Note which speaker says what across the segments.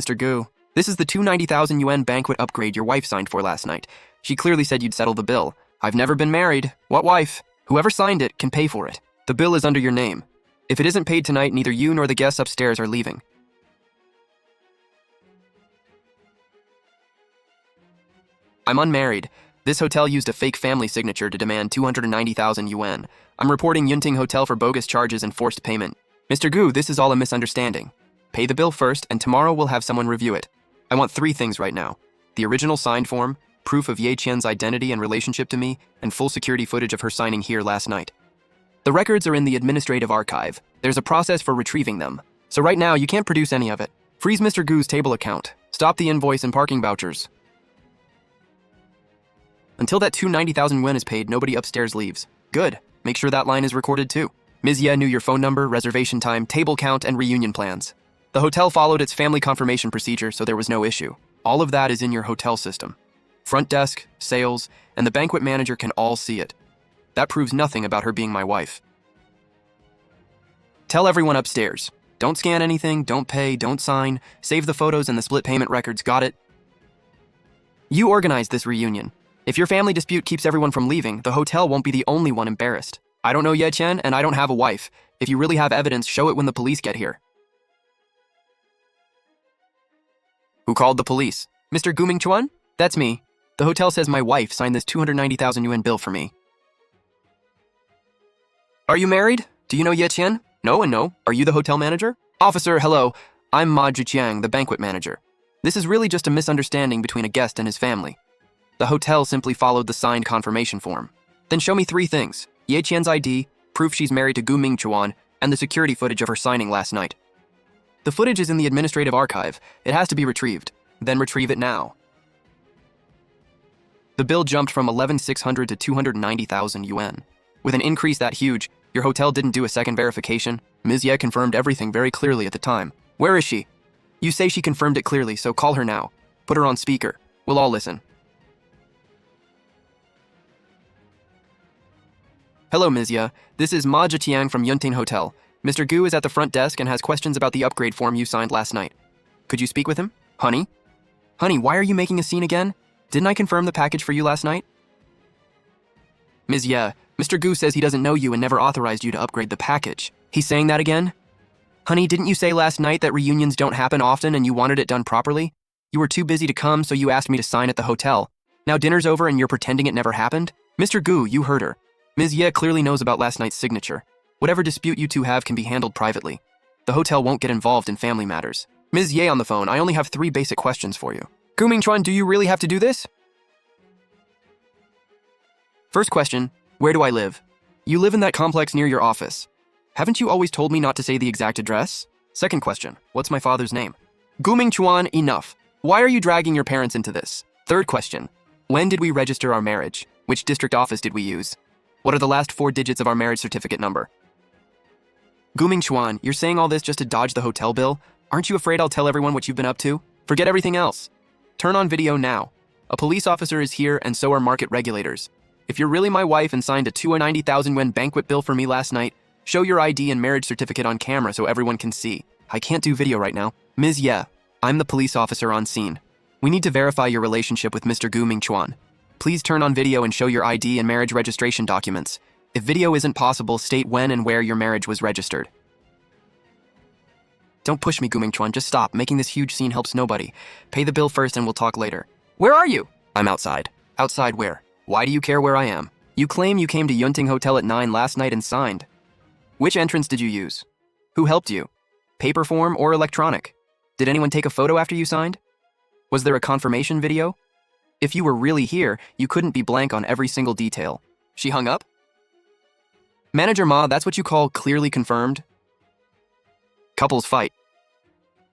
Speaker 1: Mr. Gu. This is the 290,000 yuan banquet upgrade your wife signed for last night. She clearly said you'd settle the bill. I've never been married. What wife? Whoever signed it can pay for it. The bill is under your name. If it isn't paid tonight, neither you nor the guests upstairs are leaving. I'm unmarried. This hotel used a fake family signature to demand 290,000 yuan. I'm reporting Yunting Hotel for bogus charges and forced payment. Mr. Gu, this is all a misunderstanding. Pay the bill first, and tomorrow we'll have someone review it. I want 3 things right now. The original signed form, proof of Ye Qian's identity and relationship to me, and full security footage of her signing here last night. The records are in the administrative archive. There's a process for retrieving them. So right now, you can't produce any of it. Freeze Mr. Gu's table account. Stop the invoice and parking vouchers. Until that 290,000 yuan is paid, nobody upstairs leaves. Good. Make sure that line is recorded too. Ms. Ye knew your phone number, reservation time, table count, and reunion plans. The hotel followed its family confirmation procedure, so there was no issue. All of that is in your hotel system. Front desk, sales, and the banquet manager can all see it. That proves nothing about her being my wife. Tell everyone upstairs. Don't scan anything, don't pay, don't sign. Save the photos and the split payment records, got it? You organized this reunion. If your family dispute keeps everyone from leaving, the hotel won't be the only one embarrassed. I don't know Ye Qian, and I don't have a wife. If you really have evidence, show it when the police get here. Who called the police? Mr. Gu Mingchuan? That's me. The hotel says my wife signed this 290,000 yuan bill for me. Are you married? Do you know Ye Qian? No and no. Are you the hotel manager? Officer, hello. I'm Ma Zhiqiang, the banquet manager. This is really just a misunderstanding between a guest and his family. The hotel simply followed the signed confirmation form. Then show me 3 things. Ye Qian's ID, proof she's married to Gu Mingchuan, and the security footage of her signing last night. The footage is in the administrative archive. It has to be retrieved. Then retrieve it now. The bill jumped from 11,600 to 290,000 yuan. With an increase that huge, your hotel didn't do a second verification. Ms. Ye confirmed everything very clearly at the time. Where is she? You say she confirmed it clearly, so call her now. Put her on speaker. We'll all listen. Hello, Ms. Ye. This is Ma Zhiqiang from Yunting Hotel. Mr. Gu is at the front desk and has questions about the upgrade form you signed last night. Could you speak with him? Honey? Honey, why are you making a scene again? Didn't I confirm the package for you last night? Ms. Ye, Mr. Gu says he doesn't know you and never authorized you to upgrade the package. He's saying that again? Honey, didn't you say last night that reunions don't happen often and you wanted it done properly? You were too busy to come, so you asked me to sign at the hotel. Now dinner's over and you're pretending it never happened? Mr. Gu, you heard her. Ms. Ye clearly knows about last night's signature. Whatever dispute you two have can be handled privately. The hotel won't get involved in family matters. Ms. Ye on the phone, I only have 3 basic questions for you. Gu Mingchuan, do you really have to do this? First question, where do I live? You live in that complex near your office. Haven't you always told me not to say the exact address? Second question, what's my father's name? Gu Mingchuan, enough. Why are you dragging your parents into this? Third question, when did we register our marriage? Which district office did we use? What are the last 4 digits of our marriage certificate number? Gu Mingchuan, you're saying all this just to dodge the hotel bill? Aren't you afraid I'll tell everyone what you've been up to? Forget everything else. Turn on video now. A police officer is here and so are market regulators. If you're really my wife and signed a 290,000 yuan banquet bill for me last night, show your ID and marriage certificate on camera so everyone can see. I can't do video right now. Ms. Ye, I'm the police officer on scene. We need to verify your relationship with Mr. Gu Mingchuan. Please turn on video and show your ID and marriage registration documents. If video isn't possible, state when and where your marriage was registered. Don't push me, Gu Mingchuan, just stop. Making this huge scene helps nobody. Pay the bill first and we'll talk later. Where are you? I'm outside. Outside where? Why do you care where I am? You claim you came to Yunting Hotel at 9 last night and signed. Which entrance did you use? Who helped you? Paper form or electronic? Did anyone take a photo after you signed? Was there a confirmation video? If you were really here, you couldn't be blank on every single detail. She hung up? Manager Ma, that's what you call clearly confirmed? Couples fight.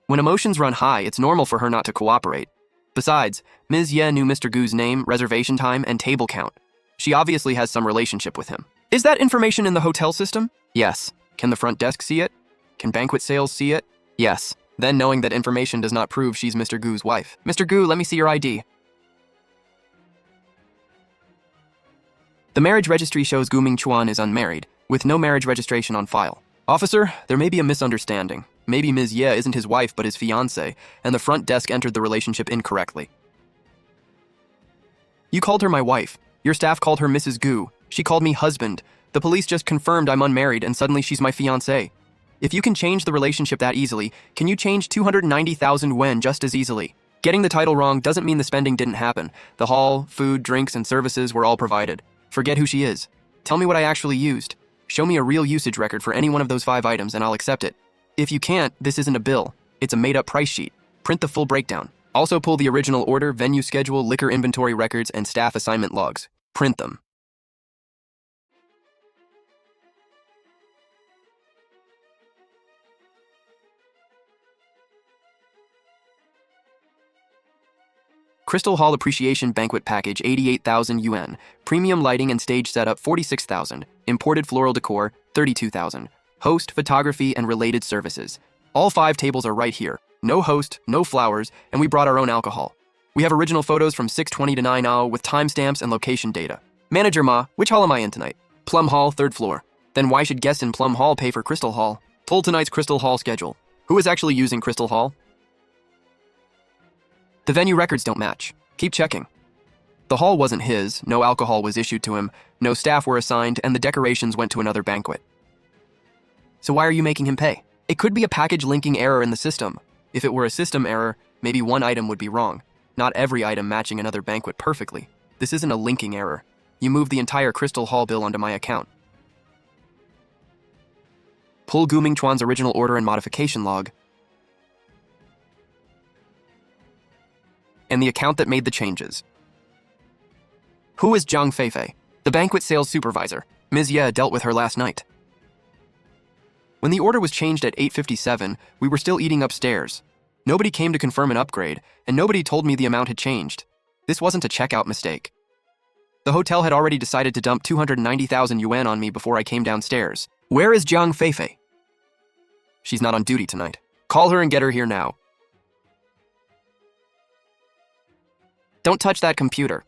Speaker 1: When emotions run high, it's normal for her not to cooperate. Besides, Ms. Ye knew Mr. Gu's name, reservation time, and table count. She obviously has some relationship with him. Is that information in the hotel system? Yes. Can the front desk see it? Can banquet sales see it? Yes. Then knowing that information does not prove she's Mr. Gu's wife. Mr. Gu, let me see your ID. The marriage registry shows Gu Mingchuan is unmarried, with no marriage registration on file. Officer, there may be a misunderstanding. Maybe Ms. Ye isn't his wife but his fiancée, and the front desk entered the relationship incorrectly. You called her my wife. Your staff called her Mrs. Gu. She called me husband. The police just confirmed I'm unmarried and suddenly she's my fiancée. If you can change the relationship that easily, can you change 290,000 yuan just as easily? Getting the title wrong doesn't mean the spending didn't happen. The hall, food, drinks, and services were all provided. Forget who she is. Tell me what I actually used. Show me a real usage record for any one of those 5 items and I'll accept it. If you can't, this isn't a bill. It's a made-up price sheet. Print the full breakdown. Also pull the original order, venue schedule, liquor inventory records, and staff assignment logs. Print them. Crystal Hall Appreciation Banquet Package 88,000 yuan. Premium lighting and stage setup 46,000. Imported floral decor 32,000. Host, photography, and related services. All 5 tables are right here. No host, no flowers, and we brought our own alcohol. We have original photos from 6:20 to 9:00 with timestamps and location data. Manager Ma, which hall am I in tonight? Plum Hall, 3rd floor. Then why should guests in Plum Hall pay for Crystal Hall? Pull tonight's Crystal Hall schedule. Who is actually using Crystal Hall? The venue records don't match. Keep checking. The hall wasn't his, no alcohol was issued to him, no staff were assigned, and the decorations went to another banquet. So why are you making him pay? It could be a package linking error in the system. If it were a system error, maybe one item would be wrong. Not every item matching another banquet perfectly. This isn't a linking error. You moved the entire Crystal Hall bill onto my account. Pull Gu Mingchuan's original order and modification log, and the account that made the changes. Who is Zhang Feifei? The banquet sales supervisor. Ms. Ye dealt with her last night. When the order was changed at 8:57, we were still eating upstairs. Nobody came to confirm an upgrade, and nobody told me the amount had changed. This wasn't a checkout mistake. The hotel had already decided to dump 290,000 yuan on me before I came downstairs. Where is Zhang Feifei? She's not on duty tonight. Call her and get her here now. Don't touch that computer.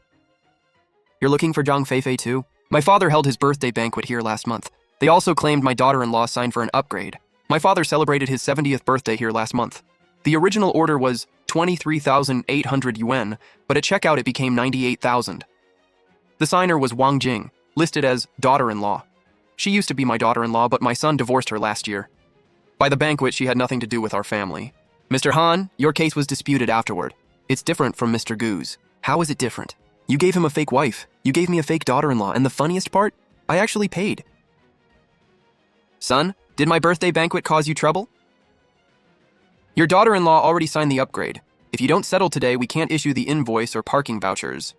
Speaker 1: You're looking for Zhang Feifei too? My father held his birthday banquet here last month. They also claimed my daughter-in-law signed for an upgrade. My father celebrated his 70th birthday here last month. The original order was 23,800 yuan, but at checkout it became 98,000. The signer was Wang Jing, listed as daughter-in-law. She used to be my daughter-in-law, but my son divorced her last year. By the banquet, she had nothing to do with our family. Mr. Han, your case was disputed afterward. It's different from Mr. Gu's. How is it different? You gave him a fake wife. You gave me a fake daughter-in-law, and the funniest part? I actually paid. Son, did my birthday banquet cause you trouble? Your daughter-in-law already signed the upgrade. If you don't settle today, we can't issue the invoice or parking vouchers.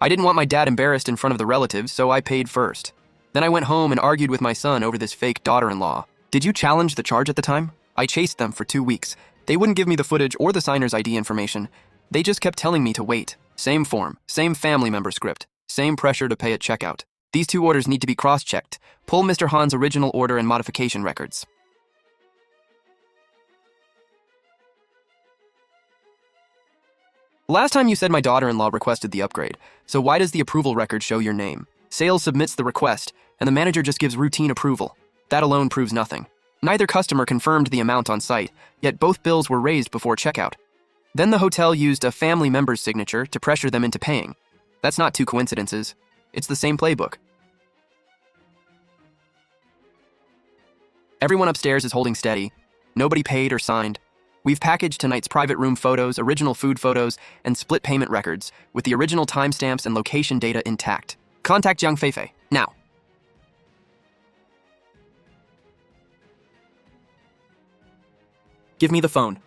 Speaker 1: I didn't want my dad embarrassed in front of the relatives, so I paid first. Then I went home and argued with my son over this fake daughter-in-law. Did you challenge the charge at the time? I chased them for 2 weeks. They wouldn't give me the footage or the signer's ID information. They just kept telling me to wait. Same form, same family member script, same pressure to pay at checkout. These 2 orders need to be cross-checked. Pull Mr. Han's original order and modification records. Last time you said my daughter-in-law requested the upgrade, so why does the approval record show your name? Sales submits the request, and the manager just gives routine approval. That alone proves nothing. Neither customer confirmed the amount on site, yet both bills were raised before checkout. Then the hotel used a family member's signature to pressure them into paying. That's not 2 coincidences. It's the same playbook. Everyone upstairs is holding steady. Nobody paid or signed. We've packaged tonight's private room photos, original food photos, and split payment records, with the original timestamps and location data intact. Contact Zhang Feifei, now. Give me the phone.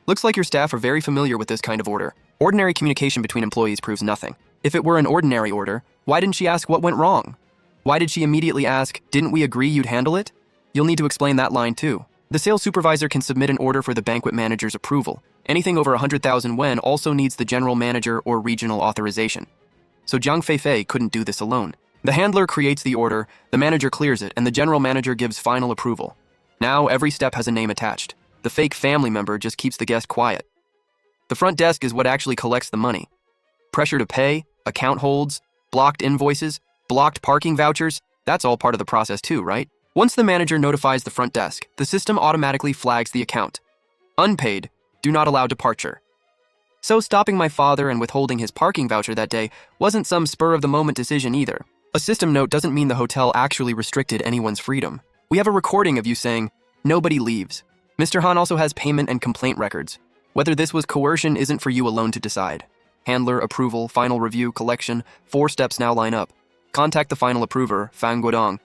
Speaker 1: Looks like your staff are very familiar with this kind of order. Ordinary communication between employees proves nothing. If it were an ordinary order, why didn't she ask what went wrong? Why did she immediately ask, didn't we agree you'd handle it? You'll need to explain that line too. The sales supervisor can submit an order for the banquet manager's approval. Anything over 100,000 yuan also needs the general manager or regional authorization. So Zhang Feifei couldn't do this alone. The handler creates the order, the manager clears it, and the general manager gives final approval. Now every step has a name attached. The fake family member just keeps the guest quiet. The front desk is what actually collects the money. Pressure to pay, account holds, blocked invoices, blocked parking vouchers, That's all part of the process too, right? Once the manager notifies the front desk, the system automatically flags the account. Unpaid, do not allow departure. So stopping my father and withholding his parking voucher that day wasn't some spur-of-the-moment decision either. A system note doesn't mean the hotel actually restricted anyone's freedom. We have a recording of you saying, "Nobody leaves." Mr. Han also has payment and complaint records. Whether this was coercion isn't for you alone to decide. Handler, approval, final review, collection, 4 steps now line up. Contact the final approver, Fang Guodong.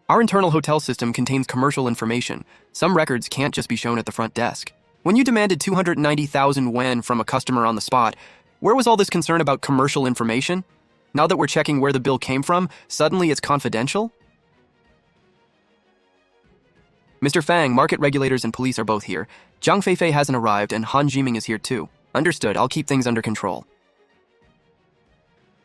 Speaker 1: Our internal hotel system contains commercial information. Some records can't just be shown at the front desk. When you demanded 290,000 yuan from a customer on the spot, where was all this concern about commercial information? Now that we're checking where the bill came from, suddenly it's confidential? Mr. Fang, market regulators and police are both here. Zhang Feifei hasn't arrived and Han Jiming is here too. Understood, I'll keep things under control.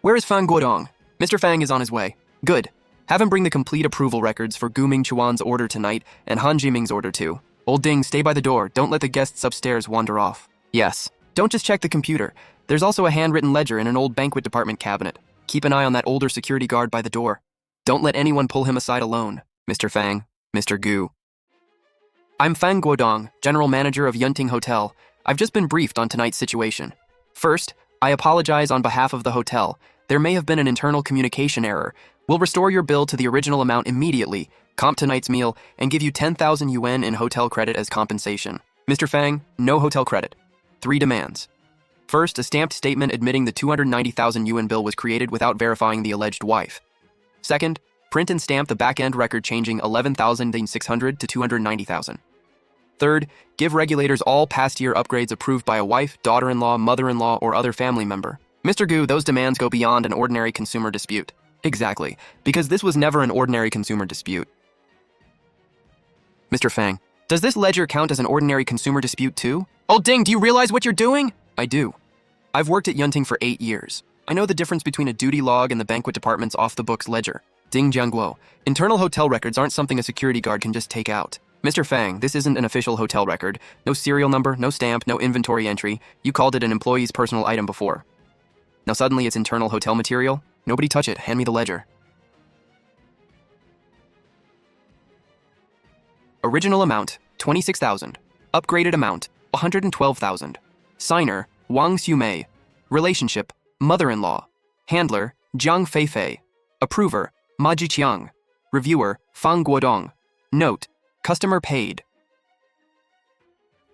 Speaker 1: Where is Fang Guodong? Mr. Fang is on his way. Good. Have him bring the complete approval records for Gu Mingchuan's order tonight and Han Jiming's order too. Old Ding, stay by the door. Don't let the guests upstairs wander off. Yes. Don't just check the computer. There's also a handwritten ledger in an old banquet department cabinet. Keep an eye on that older security guard by the door. Don't let anyone pull him aside alone. Mr. Fang, Mr. Gu. I'm Fang Guodong, General Manager of Yunting Hotel. I've just been briefed on tonight's situation. First, I apologize on behalf of the hotel. There may have been an internal communication error. We'll restore your bill to the original amount immediately, comp tonight's meal, and give you 10,000 yuan in hotel credit as compensation. Mr. Fang, no hotel credit. 3 demands. First, a stamped statement admitting the 290,000 yuan bill was created without verifying the alleged wife. Second, print and stamp the back-end record changing 11,600 to 290,000. Third, give regulators all past year upgrades approved by a wife, daughter-in-law, mother-in-law, or other family member. Mr. Gu, those demands go beyond an ordinary consumer dispute. Exactly, because this was never an ordinary consumer dispute. Mr. Fang, does this ledger count as an ordinary consumer dispute too? Old Ding, do you realize what you're doing? I do. I've worked at Yunting for 8 years. I know the difference between a duty log and the banquet department's off-the-books ledger. Ding Jiangguo, internal hotel records aren't something a security guard can just take out. Mr. Fang, this isn't an official hotel record. No serial number, no stamp, no inventory entry. You called it an employee's personal item before. Now suddenly it's internal hotel material? Nobody touch it. Hand me the ledger. Original amount, 26,000. Upgraded amount, 112,000. Signer, Wang Xiumei. Relationship, mother-in-law. Handler, Zhang Feifei. Approver, Ma Jiqiang. Reviewer, Fang Guodong. Note, customer paid.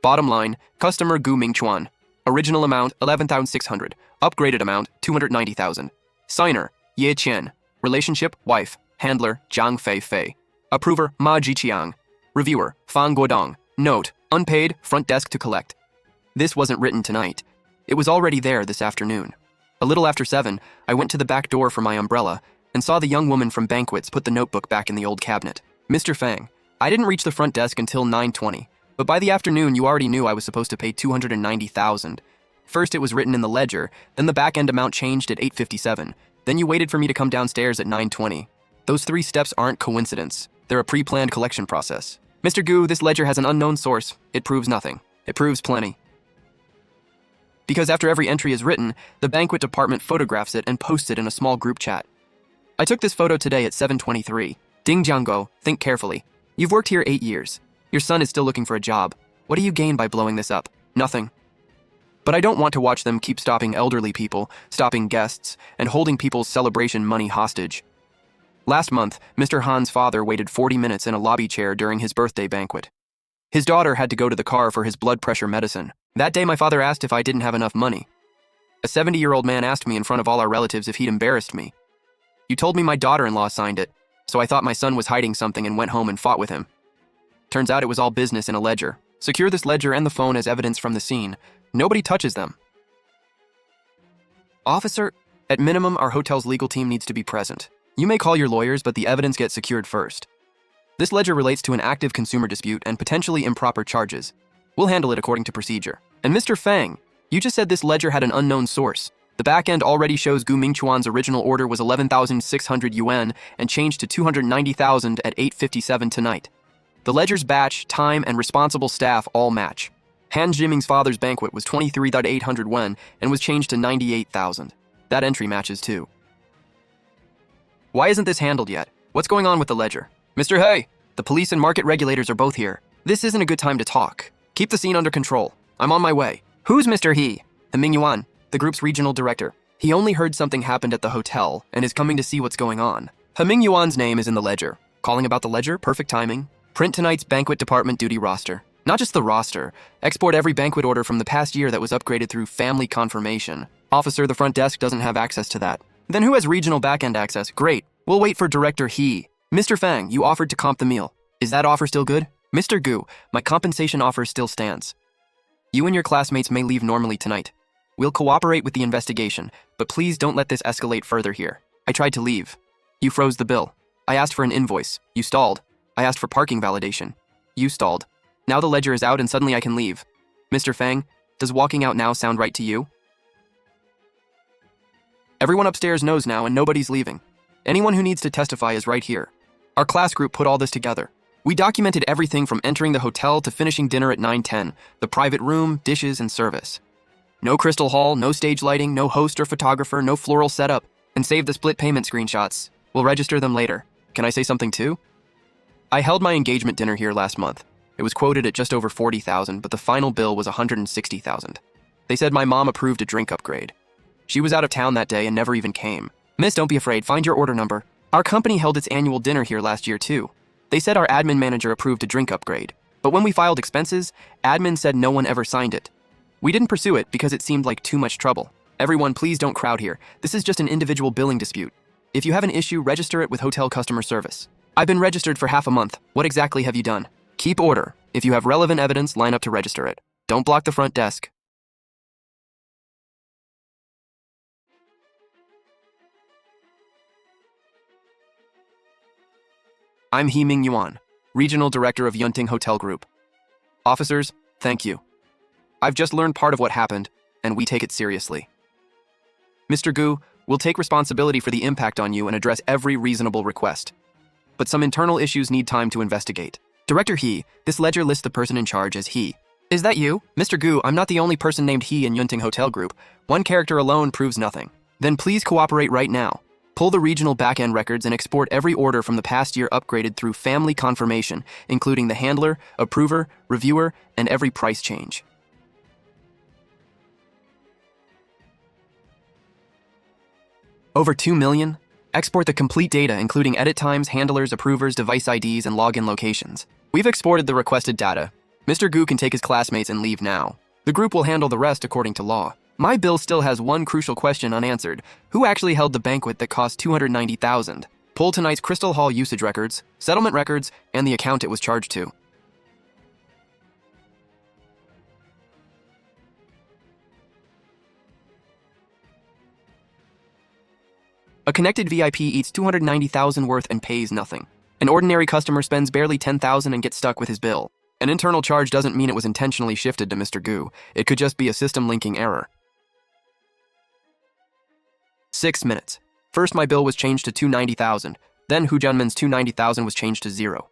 Speaker 1: Bottom line, customer Gu Mingchuan. Original amount, 11,600. Upgraded amount, 290,000. Signer, Ye Qian. Relationship, wife. Handler, Zhang Feifei. Approver, Ma Jiqiang. Reviewer, Fang Guodong. Note, unpaid, front desk to collect. This wasn't written tonight. It was already there this afternoon. A little after 7, I went to the back door for my umbrella and saw the young woman from banquets put the notebook back in the old cabinet. Mr. Fang, I didn't reach the front desk until 9:20, but by the afternoon you already knew I was supposed to pay 290,000. First it was written in the ledger, then the back-end amount changed at 8:57. Then you waited for me to come downstairs at 9:20. Those 3 steps aren't coincidence. They're a pre-planned collection process. Mr. Gu, this ledger has an unknown source. It proves nothing. It proves plenty. Because after every entry is written, the banquet department photographs it and posts it in a small group chat. I took this photo today at 7:23. Ding Jiangguo, think carefully. You've worked here 8 years. Your son is still looking for a job. What do you gain by blowing this up? Nothing. But I don't want to watch them keep stopping elderly people, stopping guests, and holding people's celebration money hostage. Last month, Mr. Han's father waited 40 minutes in a lobby chair during his birthday banquet. His daughter had to go to the car for his blood pressure medicine. That day, my father asked if I didn't have enough money. A 70-year-old man asked me in front of all our relatives if he'd embarrassed me. You told me my daughter-in-law signed it, so I thought my son was hiding something and went home and fought with him. Turns out it was all business in a ledger. Secure this ledger and the phone as evidence from the scene. Nobody touches them. Officer, at minimum, our hotel's legal team needs to be present. You may call your lawyers, but the evidence gets secured first. This ledger relates to an active consumer dispute and potentially improper charges. We'll handle it according to procedure. And Mr. Fang, you just said this ledger had an unknown source. The back end already shows Gu Mingchuan's original order was 11,600 yuan and changed to 290,000 at 8:57 tonight. The ledger's batch, time, and responsible staff all match. Han Jiming's father's banquet was 23,800 yuan and was changed to 98,000. That entry matches too. Why isn't this handled yet? What's going on with the ledger? Mr. Hay, the police and market regulators are both here. This isn't a good time to talk. Keep the scene under control. I'm on my way. Who's Mr. He? Heming Yuan, the group's regional director. He only heard something happened at the hotel and is coming to see what's going on. Heming Yuan's name is in the ledger. Calling about the ledger, perfect timing. Print tonight's banquet department duty roster. Not just the roster. Export every banquet order from the past year that was upgraded through family confirmation. Officer, the front desk doesn't have access to that. Then who has regional backend access? Great. We'll wait for Director He. Mr. Fang, you offered to comp the meal. Is that offer still good? Mr. Gu, my compensation offer still stands. You and your classmates may leave normally tonight. We'll cooperate with the investigation, but please don't let this escalate further here. I tried to leave. You froze the bill. I asked for an invoice. You stalled. I asked for parking validation. You stalled. Now the ledger is out and suddenly I can leave. Mr. Fang, does walking out now sound right to you? Everyone upstairs knows now and nobody's leaving. Anyone who needs to testify is right here. Our class group put all this together. We documented everything from entering the hotel to finishing dinner at 9:10, the private room, dishes, and service. No crystal hall, no stage lighting, no host or photographer, no floral setup, and save the split payment screenshots. We'll register them later. Can I say something too? I held my engagement dinner here last month. It was quoted at just over $40,000, but the final bill was $160,000. They said my mom approved a drink upgrade. She was out of town that day and never even came. Miss, don't be afraid, find your order number. Our company held its annual dinner here last year too. They said our admin manager approved a drink upgrade, but when we filed expenses, admin said no one ever signed it. We didn't pursue it because it seemed like too much trouble. Everyone, please don't crowd here. This is just an individual billing dispute. If you have an issue, register it with hotel customer service. I've been registered for half a month. What exactly have you done? Keep order. If you have relevant evidence, line up to register it. Don't block the front desk. I'm Heming Yuan, Regional Director of Yunting Hotel Group. Officers, thank you. I've just learned part of what happened, and we take it seriously. Mr. Gu, we'll take responsibility for the impact on you and address every reasonable request. But some internal issues need time to investigate. Director He, this ledger lists the person in charge as He. Is that you? Mr. Gu, I'm not the only person named He in Yunting Hotel Group. One character alone proves nothing. Then please cooperate right now. Pull the regional backend records and export every order from the past year upgraded through family confirmation, including the handler, approver, reviewer, and every price change. Over 2 million? Export the complete data, including edit times, handlers, approvers, device IDs, and login locations. We've exported the requested data. Mr. Gu can take his classmates and leave now. The group will handle the rest according to law. My bill still has one crucial question unanswered. Who actually held the banquet that cost $290,000? Pull tonight's Crystal Hall usage records, settlement records, and the account it was charged to. A connected VIP eats $290,000 worth and pays nothing. An ordinary customer spends barely $10,000 and gets stuck with his bill. An internal charge doesn't mean it was intentionally shifted to Mr. Gu. It could just be a system linking error. 6 minutes. First, my bill was changed to $290,000. Then, Hu Junmin's $290,000 was changed to 0.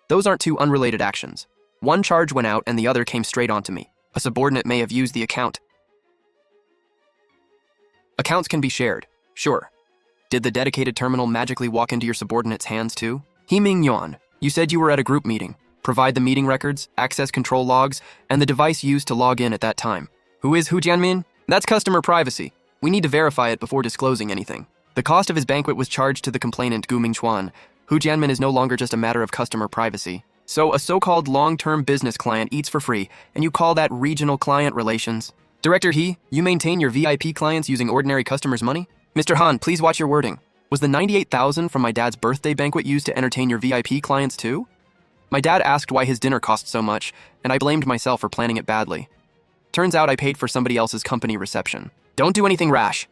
Speaker 1: Those aren't two unrelated actions. One charge went out and the other came straight onto me. A subordinate may have used the account. Accounts can be shared, sure. Did the dedicated terminal magically walk into your subordinate's hands too? Heming Yuan, you said you were at a group meeting. Provide the meeting records, access control logs, and the device used to log in at that time. Who is Hu Jianmin? That's customer privacy. We need to verify it before disclosing anything. The cost of his banquet was charged to the complainant Gu Mingchuan. Hu Jianmin is no longer just a matter of customer privacy. So a so-called long-term business client eats for free, and you call that regional client relations? Director He, you maintain your VIP clients using ordinary customers' money? Mr. Han, please watch your wording. Was the $98,000 from my dad's birthday banquet used to entertain your VIP clients too? My dad asked why his dinner cost so much, and I blamed myself for planning it badly. Turns out I paid for somebody else's company reception. Don't do anything rash.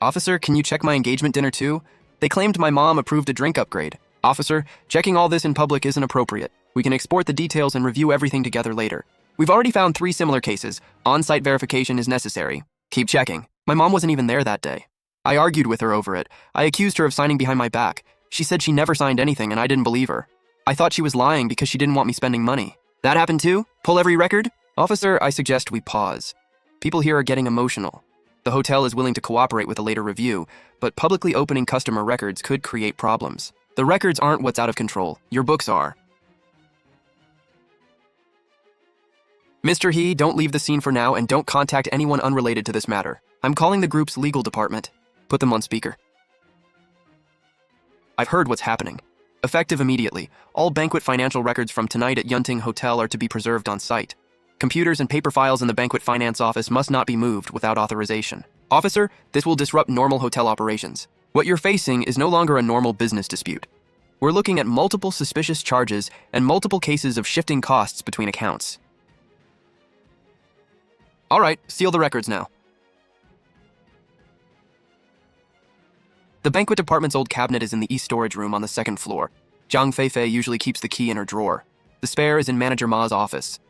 Speaker 1: Officer, can you check my engagement dinner too? They claimed my mom approved a drink upgrade. Officer, checking all this in public isn't appropriate. We can export the details and review everything together later. We've already found 3 similar cases. On-site verification is necessary. Keep checking. My mom wasn't even there that day. I argued with her over it. I accused her of signing behind my back. She said she never signed anything and I didn't believe her. I thought she was lying because she didn't want me spending money. That happened too? Pull every record? Officer, I suggest we pause. People here are getting emotional. The hotel is willing to cooperate with a later review, but publicly opening customer records could create problems. The records aren't what's out of control. Your books are. Mr. He, don't leave the scene for now and don't contact anyone unrelated to this matter. I'm calling the group's legal department. Put them on speaker. I've heard what's happening. Effective immediately, all banquet financial records from tonight at Yunting Hotel are to be preserved on site. Computers and paper files in the banquet finance office must not be moved without authorization. Officer, this will disrupt normal hotel operations. What you're facing is no longer a normal business dispute. We're looking at multiple suspicious charges and multiple cases of shifting costs between accounts. All right, seal the records now. The banquet department's old cabinet is in the east storage room on the second floor. Zhang Feifei usually keeps the key in her drawer. The spare is in Manager Ma's office.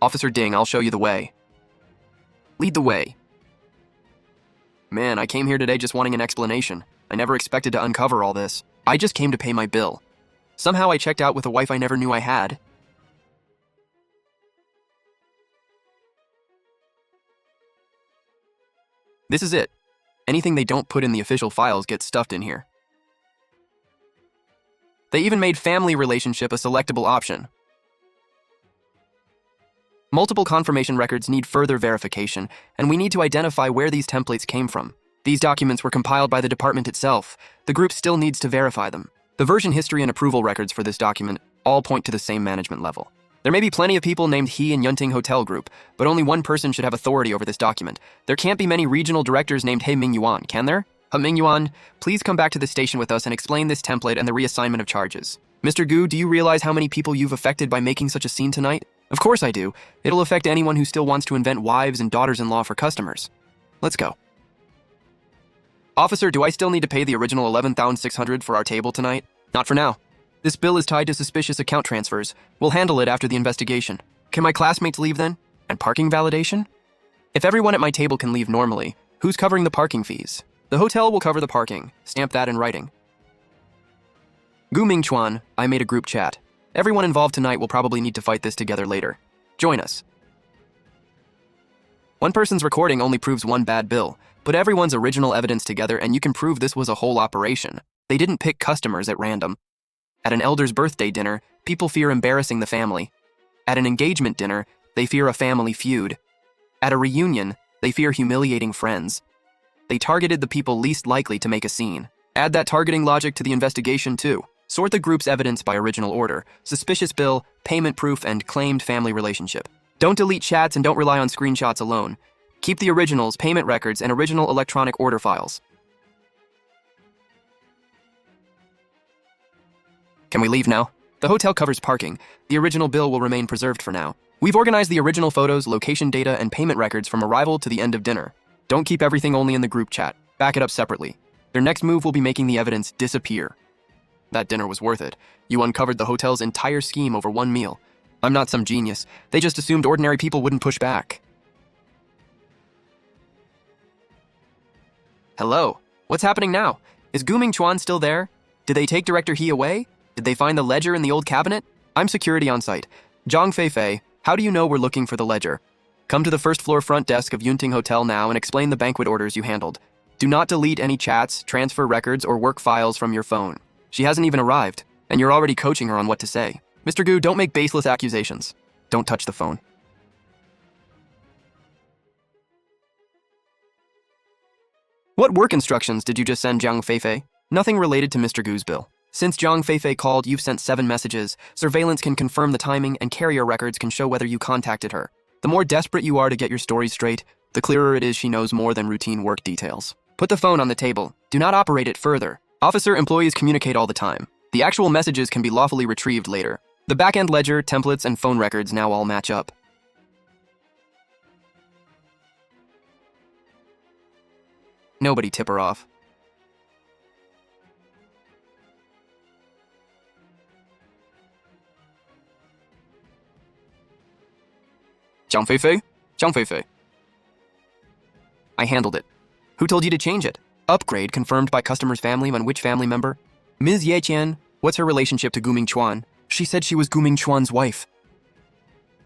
Speaker 1: Officer Ding, I'll show you the way. Lead the way. Man, I came here today just wanting an explanation. I never expected to uncover all this. I just came to pay my bill. Somehow I checked out with a wife I never knew I had. This is it. Anything they don't put in the official files gets stuffed in here. They even made family relationship a selectable option. Multiple confirmation records need further verification, and we need to identify where these templates came from. These documents were compiled by the department itself. The group still needs to verify them. The version history and approval records for this document all point to the same management level. There may be plenty of people named He in Yunting Hotel Group, but only one person should have authority over this document. There can't be many regional directors named He Ming Yuan, can there? Ming Yuan, please come back to the station with us and explain this template and the reassignment of charges. Mr. Gu, do you realize how many people you've affected by making such a scene tonight? Of course I do. It'll affect anyone who still wants to invent wives and daughters-in-law for customers. Let's go. Officer, do I still need to pay the original 11,600 for our table tonight? Not for now. This bill is tied to suspicious account transfers. We'll handle it after the investigation. Can my classmates leave then? And parking validation? If everyone at my table can leave normally, who's covering the parking fees? The hotel will cover the parking. Stamp that in writing. Gu Mingchuan, I made a group chat. Everyone involved tonight will probably need to fight this together later. Join us. One person's recording only proves one bad bill. Put everyone's original evidence together and you can prove this was a whole operation. They didn't pick customers at random. At an elder's birthday dinner, people fear embarrassing the family. At an engagement dinner, they fear a family feud. At a reunion, they fear humiliating friends. They targeted the people least likely to make a scene. Add that targeting logic to the investigation too. Sort the group's evidence by original order, suspicious bill, payment proof, and claimed family relationship. Don't delete chats and don't rely on screenshots alone. Keep the originals, payment records, and original electronic order files. Can we leave now? The hotel covers parking. The original bill will remain preserved for now. We've organized the original photos, location data, and payment records from arrival to the end of dinner. Don't keep everything only in the group chat. Back it up separately. Their next move will be making the evidence disappear. That dinner was worth it. You uncovered the hotel's entire scheme over one meal. I'm not some genius. They just assumed ordinary people wouldn't push back. Hello. What's happening now? Is Gu Mingchuan still there? Did they take Director He away? Did they find the ledger in the old cabinet? I'm security on site. Zhang Feifei, how do you know we're looking for the ledger? Come to the first floor front desk of Yunting Hotel now and explain the banquet orders you handled. Do not delete any chats, transfer records, or work files from your phone. She hasn't even arrived, and you're already coaching her on what to say. Mr. Gu, don't make baseless accusations. Don't touch the phone. What work instructions did you just send Zhang Feifei? Nothing related to Mr. Gu's bill. Since Zhang Feifei called, you've sent 7 messages. Surveillance can confirm the timing, and carrier records can show whether you contacted her. The more desperate you are to get your story straight, the clearer it is she knows more than routine work details. Put the phone on the table. Do not operate it further. Officer, employees communicate all the time. The actual messages can be lawfully retrieved later. The back-end ledger, templates, and phone records now all match up. Nobody tip her off. Zhang Feifei? Zhang Feifei. I handled it. Who told you to change it? Upgrade confirmed by customer's family on which family member? Ms. Ye Qian, what's her relationship to Gu Mingchuan? She said she was Gu Mingchuan's wife.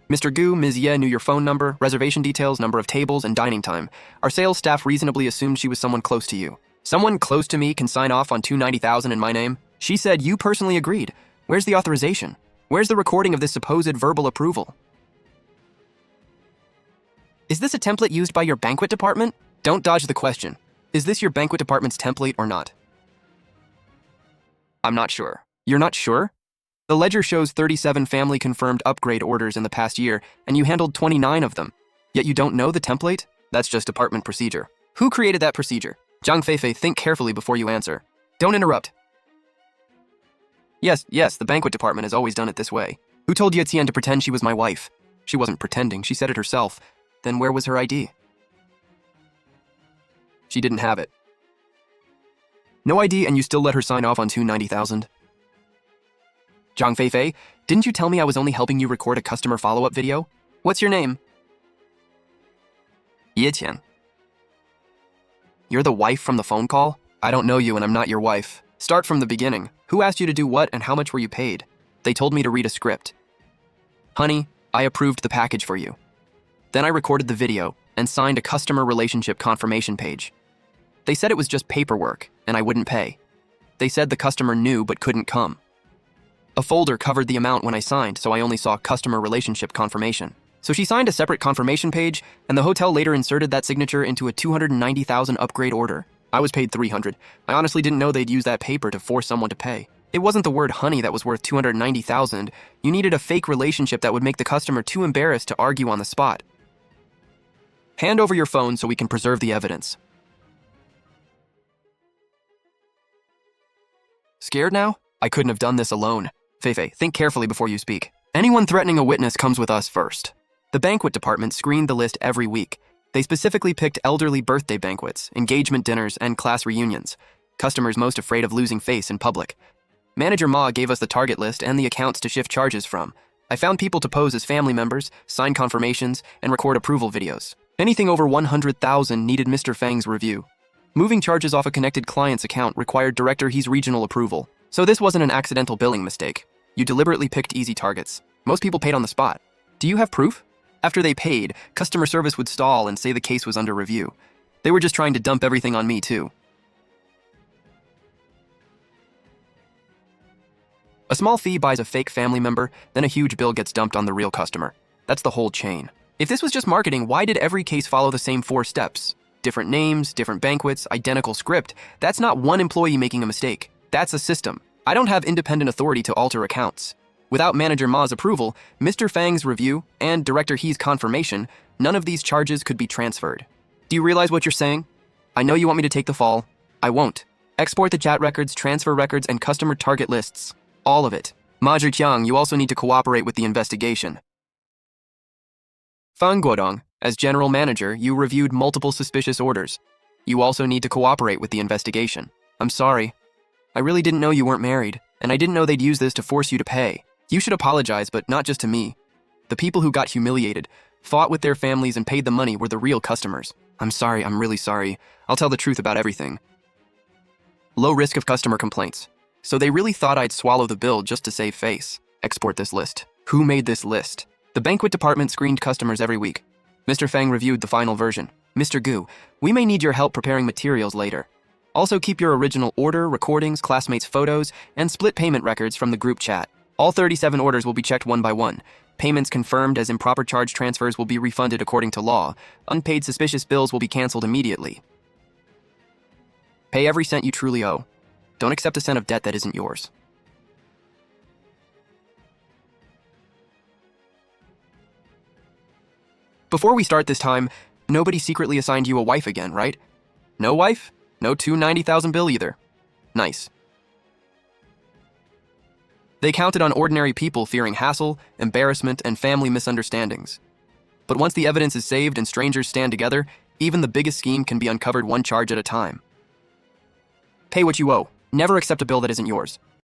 Speaker 1: Mr. Gu, Ms. Ye knew your phone number, reservation details, number of tables, and dining time. Our sales staff reasonably assumed she was someone close to you. Someone close to me can sign off on 290,000 in my name? She said you personally agreed. Where's the authorization? Where's the recording of this supposed verbal approval? Is this a template used by your banquet department? Don't dodge the question. Is this your banquet department's template or not? I'm not sure. You're not sure? The ledger shows 37 family-confirmed upgrade orders in the past year, and you handled 29 of them. Yet you don't know the template? That's just department procedure. Who created that procedure? Zhang Feifei, think carefully before you answer. Don't interrupt. Yes, the banquet department has always done it this way. Who told Ye Qian to pretend she was my wife? She wasn't pretending, she said it herself. Then where was her ID? She didn't have it. No ID and you still let her sign off on 290,000? Zhang Feifei, didn't you tell me I was only helping you record a customer follow-up video? What's your name? Ye Qian. You're the wife from the phone call? I don't know you and I'm not your wife. Start from the beginning. Who asked you to do what and how much were you paid? They told me to read a script. Honey, I approved the package for you. Then I recorded the video and signed a customer relationship confirmation page. They said it was just paperwork and I wouldn't pay. They said the customer knew but couldn't come. A folder covered the amount when I signed, so I only saw customer relationship confirmation. So she signed a separate confirmation page, and the hotel later inserted that signature into a 290,000 upgrade order. I was paid 300. I honestly didn't know they'd use that paper to force someone to pay. It wasn't the word honey that was worth 290,000. You needed a fake relationship that would make the customer too embarrassed to argue on the spot. Hand over your phone so we can preserve the evidence. Scared now? I couldn't have done this alone. Feifei, think carefully before you speak. Anyone threatening a witness comes with us first. The banquet department screened the list every week. They specifically picked elderly birthday banquets, engagement dinners, and class reunions. Customers most afraid of losing face in public. Manager Ma gave us the target list and the accounts to shift charges from. I found people to pose as family members, sign confirmations, and record approval videos. Anything over 100,000 needed Mr. Fang's review. Moving charges off a connected client's account required Director He's regional approval. So this wasn't an accidental billing mistake. You deliberately picked easy targets. Most people paid on the spot. Do you have proof? After they paid, customer service would stall and say the case was under review. They were just trying to dump everything on me, too. A small fee buys a fake family member, then a huge bill gets dumped on the real customer. That's the whole chain. If this was just marketing, why did every case follow the same 4 steps? Different names, different banquets, identical script. That's not one employee making a mistake. That's a system. I don't have independent authority to alter accounts. Without Manager Ma's approval, Mr. Fang's review, and Director He's confirmation, none of these charges could be transferred. Do you realize what you're saying? I know you want me to take the fall. I won't. Export the chat records, transfer records, and customer target lists. All of it. Ma Zhiqiang, you also need to cooperate with the investigation. Fang Guodong, as general manager, you reviewed multiple suspicious orders. You also need to cooperate with the investigation. I'm sorry. I really didn't know you weren't married, and I didn't know they'd use this to force you to pay. You should apologize, but not just to me. The people who got humiliated, fought with their families and paid the money were the real customers. I'm sorry, I'm really sorry. I'll tell the truth about everything. Low risk of customer complaints. So they really thought I'd swallow the bill just to save face. Export this list. Who made this list? The banquet department screened customers every week. Mr. Fang reviewed the final version. Mr. Gu, we may need your help preparing materials later. Also keep your original order, recordings, classmates' photos, and split payment records from the group chat. All 37 orders will be checked one by one. Payments confirmed as improper charge transfers will be refunded according to law. Unpaid suspicious bills will be canceled immediately. Pay every cent you truly owe. Don't accept a cent of debt that isn't yours. Before we start this time, nobody secretly assigned you a wife again, right? No wife? No 290,000 bill either. Nice. They counted on ordinary people fearing hassle, embarrassment, and family misunderstandings. But once the evidence is saved and strangers stand together, even the biggest scheme can be uncovered one charge at a time. Pay what you owe. Never accept a bill that isn't yours.